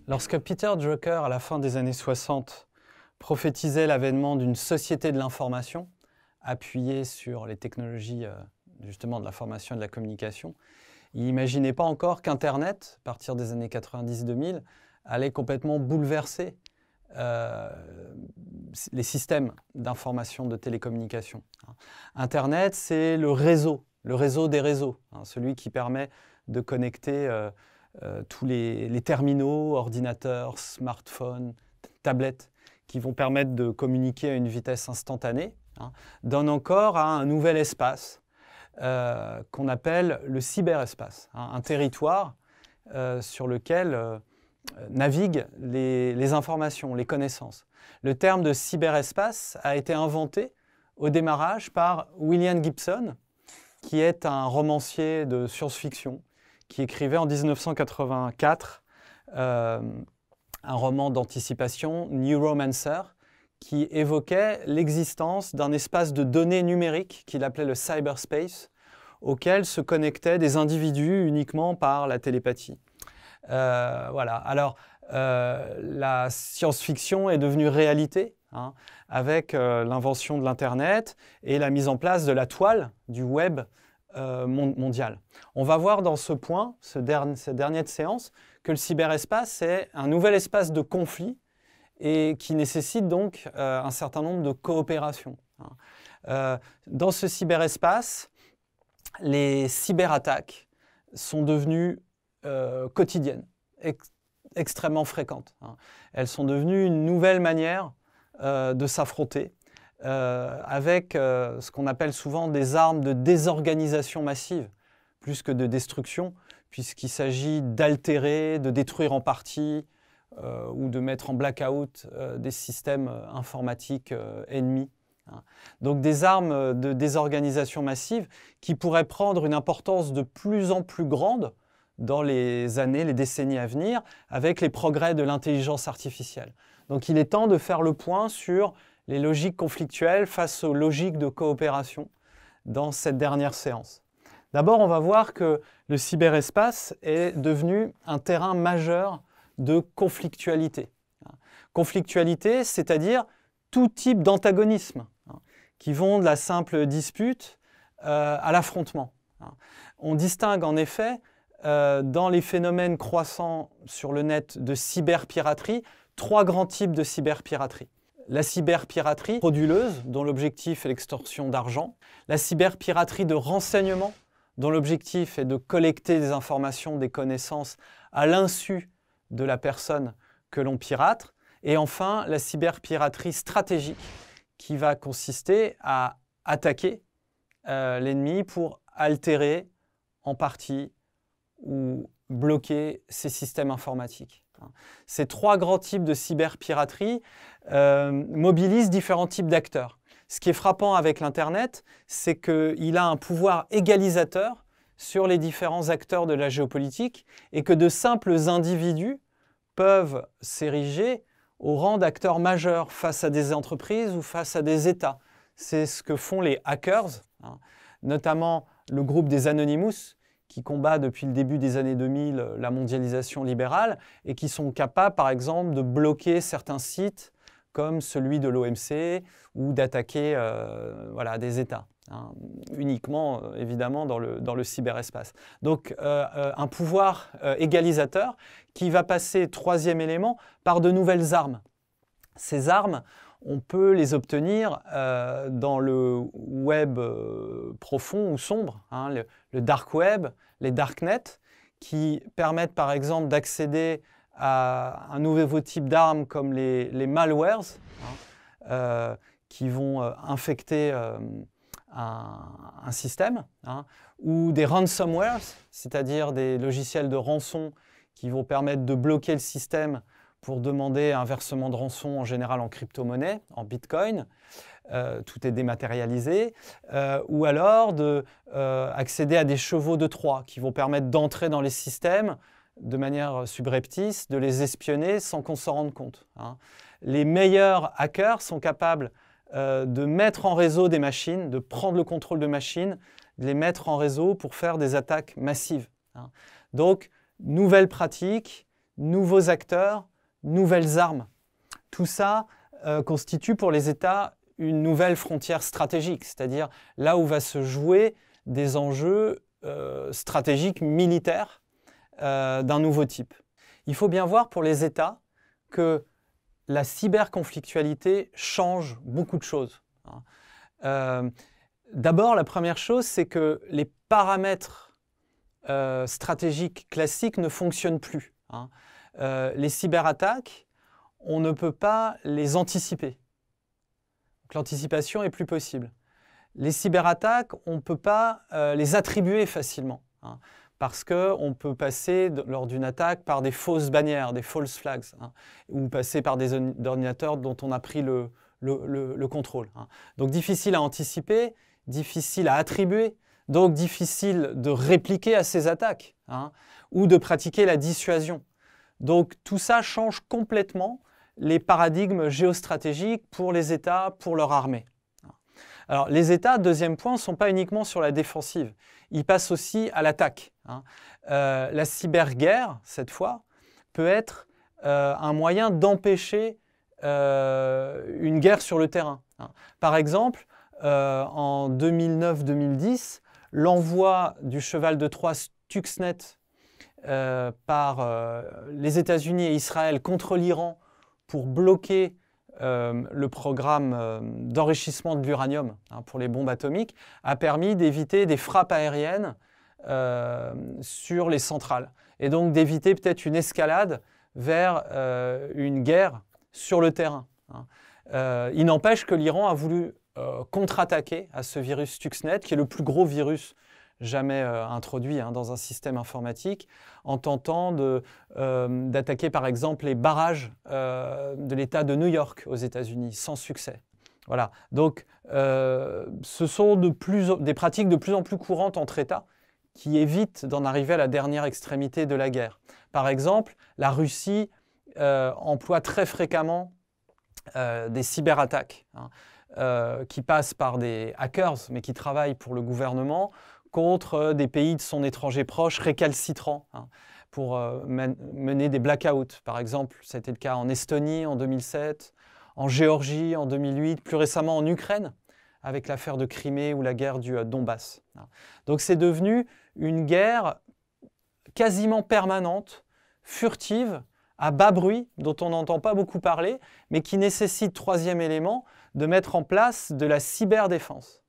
Lorsque Peter Drucker, à la fin des années 60, prophétisait l'avènement d'une société de l'information, appuyée sur les technologies justement de l'information et de la communication, il n'imaginait pas encore qu'Internet, à partir des années 90-2000, allait complètement bouleverser les systèmes d'information de télécommunication. Internet, c'est le réseau des réseaux, celui qui permet de connecter tous les terminaux, ordinateurs, smartphones, tablettes, qui vont permettre de communiquer à une vitesse instantanée, donne encore à un nouvel espace qu'on appelle le cyberespace, un territoire sur lequel naviguent les informations, les connaissances. Le terme de cyberespace a été inventé au démarrage par William Gibson, qui est un romancier de science-fiction, qui écrivait en 1984 un roman d'anticipation, Neuromancer, qui évoquait l'existence d'un espace de données numériques qu'il appelait le cyberspace, auquel se connectaient des individus uniquement par la télépathie. Voilà. Alors, la science-fiction est devenue réalité avec l'invention de l'Internet et la mise en place de la toile, du web mondial. On va voir dans ce point, cette dernière séance, que le cyberespace est un nouvel espace de conflit et qui nécessite donc un certain nombre de coopérations. Dans ce cyberespace, les cyberattaques sont devenues quotidiennes, extrêmement fréquentes. Elles sont devenues une nouvelle manière de s'affronter avec ce qu'on appelle souvent des armes de désorganisation massive, plus que de destruction, puisqu'il s'agit d'altérer, de détruire en partie ou de mettre en blackout des systèmes informatiques ennemis. Donc des armes de désorganisation massive qui pourraient prendre une importance de plus en plus grande dans les années, les décennies à venir, avec les progrès de l'intelligence artificielle. Donc il est temps de faire le point sur les logiques conflictuelles face aux logiques de coopération dans cette dernière séance. D'abord, on va voir que le cyberespace est devenu un terrain majeur de conflictualité. Conflictualité, c'est-à-dire tout type d'antagonisme, qui vont de la simple dispute à l'affrontement. On distingue en effet, dans les phénomènes croissants sur le net de cyberpiraterie, trois grands types de cyberpiraterie. La cyberpiraterie frauduleuse, dont l'objectif est l'extorsion d'argent. La cyberpiraterie de renseignement, dont l'objectif est de collecter des informations, des connaissances à l'insu de la personne que l'on pirate. Et enfin, la cyberpiraterie stratégique, qui va consister à attaquer l'ennemi pour altérer en partie ou bloquer ses systèmes informatiques. Ces trois grands types de cyberpiraterie mobilisent différents types d'acteurs. Ce qui est frappant avec l'Internet, c'est qu'il a un pouvoir égalisateur sur les différents acteurs de la géopolitique et que de simples individus peuvent s'ériger au rang d'acteurs majeurs face à des entreprises ou face à des États. C'est ce que font les hackers, notamment le groupe des Anonymous, qui combat depuis le début des années 2000 la mondialisation libérale et qui sont capables, par exemple, de bloquer certains sites comme celui de l'OMC ou d'attaquer des États, uniquement, évidemment, dans le cyberespace. Donc, un pouvoir égalisateur qui va passer, troisième élément, par de nouvelles armes. Ces armes, on peut les obtenir dans le web profond ou sombre, le dark web, les darknets, qui permettent par exemple d'accéder à un nouveau type d'armes comme les malwares, qui vont infecter un système, ou des ransomwares, c'est-à-dire des logiciels de rançon qui vont permettre de bloquer le système pour demander un versement de rançon, en général en crypto-monnaie, en bitcoin. Tout est dématérialisé. Ou alors d'accéder à des chevaux de Troie qui vont permettre d'entrer dans les systèmes de manière subreptice, de les espionner sans qu'on s'en rende compte. Les meilleurs hackers sont capables de mettre en réseau des machines, de prendre le contrôle de machines, de les mettre en réseau pour faire des attaques massives. Donc, nouvelles pratiques, nouveaux acteurs, nouvelles armes. Tout ça constitue pour les États une nouvelle frontière stratégique, c'est-à-dire là où va se jouer des enjeux stratégiques militaires d'un nouveau type. Il faut bien voir pour les États que la cyberconflictualité change beaucoup de choses. D'abord, la première chose, c'est que les paramètres stratégiques classiques ne fonctionnent plus. Les cyberattaques, on ne peut pas les anticiper. L'anticipation est plus possible. Les cyberattaques, on ne peut pas les attribuer facilement, parce qu'on peut passer lors d'une attaque par des fausses bannières, des false flags, ou passer par des ordinateurs dont on a pris le contrôle. Donc difficile à anticiper, difficile à attribuer, donc difficile de répliquer à ces attaques, ou de pratiquer la dissuasion. Donc tout ça change complètement les paradigmes géostratégiques pour les États, pour leur armée. Alors les États, deuxième point, ne sont pas uniquement sur la défensive, ils passent aussi à l'attaque. La cyberguerre, cette fois, peut être un moyen d'empêcher une guerre sur le terrain. Par exemple, en 2009-2010, l'envoi du cheval de Troie Stuxnet par les États-Unis et Israël contre l'Iran pour bloquer le programme d'enrichissement de l'uranium pour les bombes atomiques a permis d'éviter des frappes aériennes sur les centrales et donc d'éviter peut-être une escalade vers une guerre sur le terrain. Il n'empêche que l'Iran a voulu contre-attaquer à ce virus Stuxnet, qui est le plus gros virus jamais introduit dans un système informatique, en tentant d'attaquer par exemple les barrages de l'État de New York aux États-Unis, sans succès. Voilà. Donc ce sont des pratiques de plus en plus courantes entre États qui évitent d'en arriver à la dernière extrémité de la guerre. Par exemple, la Russie emploie très fréquemment des cyberattaques qui passent par des hackers, mais qui travaillent pour le gouvernement, contre des pays de son étranger proche récalcitrants pour mener des blackouts. Par exemple, ça a été le cas en Estonie en 2007, en Géorgie en 2008, plus récemment en Ukraine, avec l'affaire de Crimée ou la guerre du Donbass. Donc c'est devenu une guerre quasiment permanente, furtive, à bas bruit, dont on n'entend pas beaucoup parler, mais qui nécessite, troisième élément, de mettre en place de la cyberdéfense.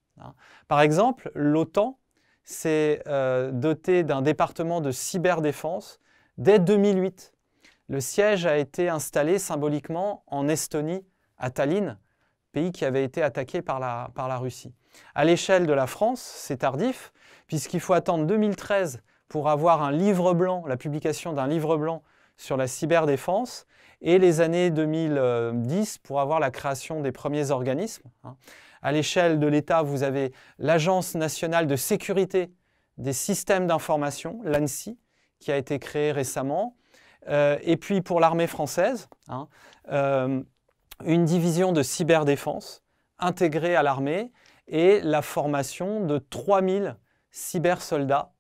Par exemple, l'OTAN s'est doté d'un département de cyberdéfense dès 2008. Le siège a été installé symboliquement en Estonie, à Tallinn, pays qui avait été attaqué par la Russie. À l'échelle de la France, c'est tardif, puisqu'il faut attendre 2013 pour avoir un livre blanc, la publication d'un livre blanc sur la cyberdéfense, et les années 2010 pour avoir la création des premiers organismes. À l'échelle de l'État, vous avez l'Agence nationale de sécurité des systèmes d'information, l'ANSSI, qui a été créée récemment. Et puis pour l'armée française, une division de cyberdéfense intégrée à l'armée et la formation de 3000 cybersoldats.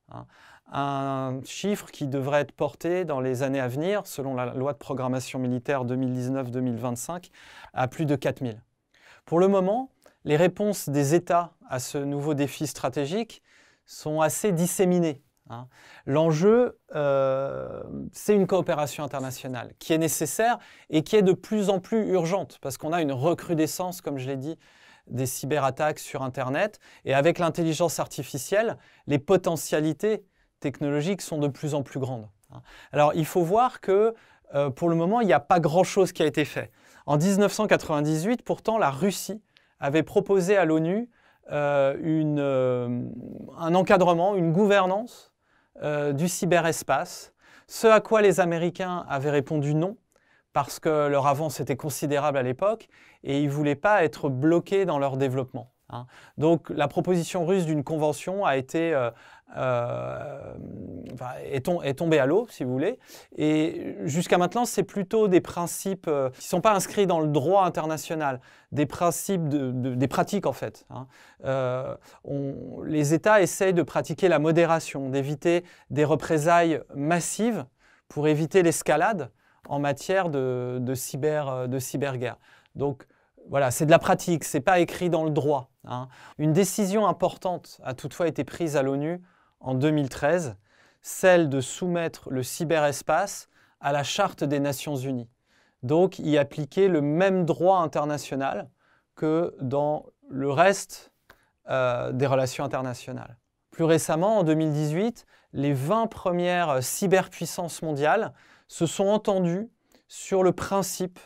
Un chiffre qui devrait être porté dans les années à venir, selon la loi de programmation militaire 2019-2025, à plus de 4000. Pour le moment, les réponses des États à ce nouveau défi stratégique sont assez disséminées. L'enjeu, c'est une coopération internationale qui est nécessaire et qui est de plus en plus urgente parce qu'on a une recrudescence, comme je l'ai dit, des cyberattaques sur Internet. Et avec l'intelligence artificielle, les potentialités technologiques sont de plus en plus grandes. Alors, il faut voir que pour le moment, il n'y a pas grand-chose qui a été fait. En 1998, pourtant, la Russie avait proposé à l'ONU un encadrement, une gouvernance du cyberespace, ce à quoi les Américains avaient répondu non, parce que leur avance était considérable à l'époque et ils ne voulaient pas être bloqués dans leur développement. Donc la proposition russe d'une convention a été, est tombée à l'eau, si vous voulez, et jusqu'à maintenant, c'est plutôt des principes qui ne sont pas inscrits dans le droit international, des principes, des pratiques en fait. Les États essayent de pratiquer la modération, d'éviter des représailles massives pour éviter l'escalade en matière de cyberguerre. Donc voilà, c'est de la pratique, ce n'est pas écrit dans le droit, hein. Une décision importante a toutefois été prise à l'ONU en 2013, celle de soumettre le cyberespace à la Charte des Nations Unies. Donc y appliquer le même droit international que dans le reste des relations internationales. Plus récemment, en 2018, les 20 premières cyberpuissances mondiales se sont entendues sur le principe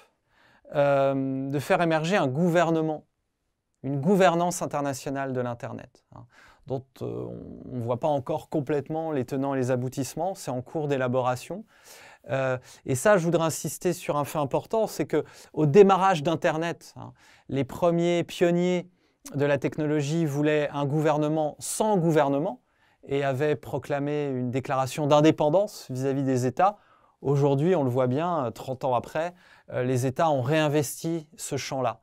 de faire émerger un gouvernement, une gouvernance internationale de l'Internet, hein, dont on ne voit pas encore complètement les tenants et les aboutissements, c'est en cours d'élaboration. Et ça, je voudrais insister sur un fait important, c'est qu'au démarrage d'Internet, hein, les premiers pionniers de la technologie voulaient un gouvernement sans gouvernement et avaient proclamé une déclaration d'indépendance vis-à-vis des États. Aujourd'hui, on le voit bien, 30 ans après, les États ont réinvesti ce champ-là.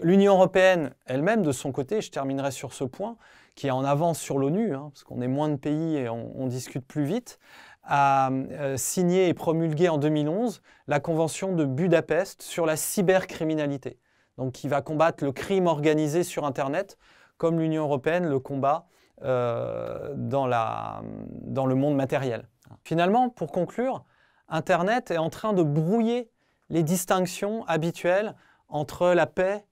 L'Union européenne elle-même, de son côté, je terminerai sur ce point, qui est en avance sur l'ONU, hein, parce qu'on est moins de pays et on discute plus vite, a signé et promulgué en 2011 la Convention de Budapest sur la cybercriminalité, donc qui va combattre le crime organisé sur Internet, comme l'Union européenne le combat dans le monde matériel. Finalement, pour conclure, Internet est en train de brouiller les distinctions habituelles entre la paix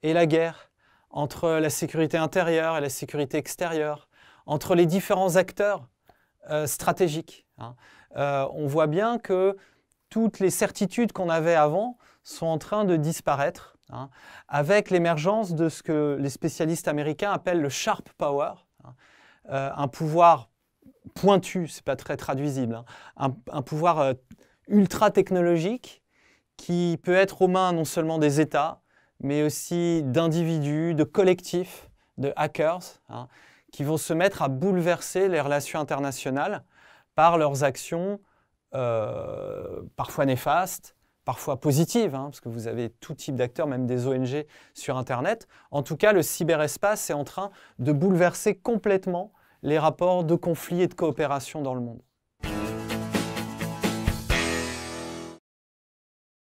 et la guerre, entre la sécurité intérieure et la sécurité extérieure, entre les différents acteurs stratégiques, hein. On voit bien que toutes les certitudes qu'on avait avant sont en train de disparaître, hein, avec l'émergence de ce que les spécialistes américains appellent le sharp power, hein, un pouvoir pointu, c'est pas très traduisible, hein, un pouvoir ultra technologique qui peut être aux mains non seulement des États, mais aussi d'individus, de collectifs, de hackers, hein, qui vont se mettre à bouleverser les relations internationales par leurs actions parfois néfastes, parfois positives, hein, parce que vous avez tout type d'acteurs, même des ONG sur Internet. En tout cas, le cyberespace est en train de bouleverser complètement les rapports de conflit et de coopération dans le monde.